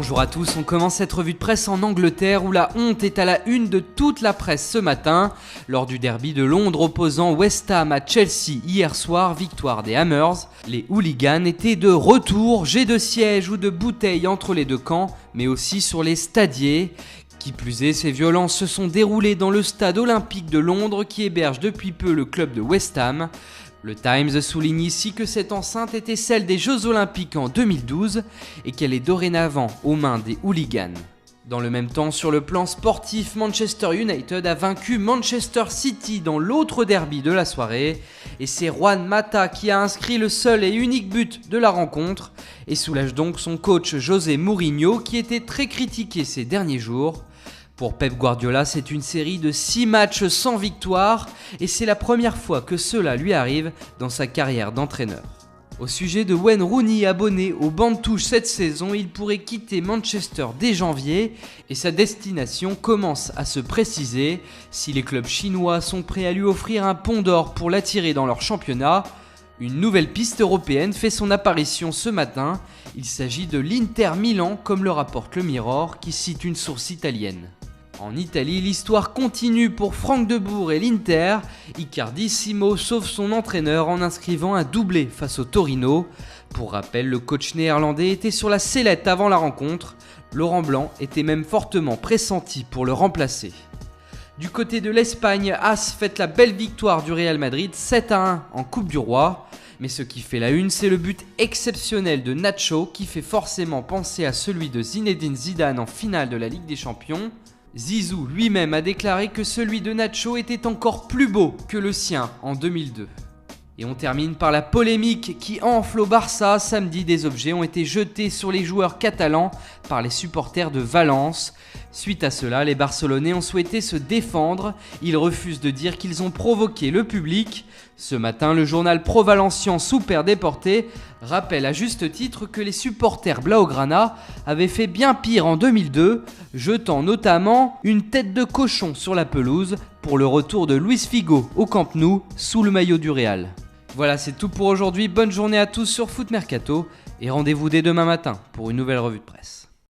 Bonjour à tous, on commence cette revue de presse en Angleterre où la honte est à la une de toute la presse ce matin. Lors du derby de Londres opposant West Ham à Chelsea hier soir, victoire des Hammers. Les hooligans étaient de retour, jets de sièges ou de bouteilles entre les deux camps, mais aussi sur les stadiers. Qui plus est, ces violences se sont déroulées dans le stade olympique de Londres qui héberge depuis peu le club de West Ham. Le Times souligne ici que cette enceinte était celle des Jeux Olympiques en 2012 et qu'elle est dorénavant aux mains des hooligans. Dans le même temps, sur le plan sportif, Manchester United a vaincu Manchester City dans l'autre derby de la soirée et c'est Juan Mata qui a inscrit le seul et unique but de la rencontre et soulage donc son coach José Mourinho qui était très critiqué ces derniers jours. Pour Pep Guardiola, c'est une série de 6 matchs sans victoire et c'est la première fois que cela lui arrive dans sa carrière d'entraîneur. Au sujet de Wayne Rooney abonné au banc de touche cette saison, il pourrait quitter Manchester dès janvier et sa destination commence à se préciser. Si les clubs chinois sont prêts à lui offrir un pont d'or pour l'attirer dans leur championnat, une nouvelle piste européenne fait son apparition ce matin. Il s'agit de l'Inter Milan comme le rapporte le Mirror qui cite une source italienne. En Italie, l'histoire continue pour Franck de Boer et l'Inter. Icardissimo sauve son entraîneur en inscrivant un doublé face au Torino. Pour rappel, le coach néerlandais était sur la sellette avant la rencontre. Laurent Blanc était même fortement pressenti pour le remplacer. Du côté de l'Espagne, As fête la belle victoire du Real Madrid 7-1 en Coupe du Roi. Mais ce qui fait la une, c'est le but exceptionnel de Nacho qui fait forcément penser à celui de Zinedine Zidane en finale de la Ligue des Champions. Zizou lui-même a déclaré que celui de Nacho était encore plus beau que le sien en 2002. Et on termine par la polémique qui enfle au Barça. Samedi, des objets ont été jetés sur les joueurs catalans par les supporters de Valence. Suite à cela, les Barcelonais ont souhaité se défendre. Ils refusent de dire qu'ils ont provoqué le public. Ce matin, le journal pro-valencien Super Déporté rappelle à juste titre que les supporters Blaugrana avaient fait bien pire en 2002, jetant notamment une tête de cochon sur la pelouse pour le retour de Luis Figo au Camp Nou sous le maillot du Real. Voilà, c'est tout pour aujourd'hui. Bonne journée à tous sur Foot Mercato et rendez-vous dès demain matin pour une nouvelle revue de presse.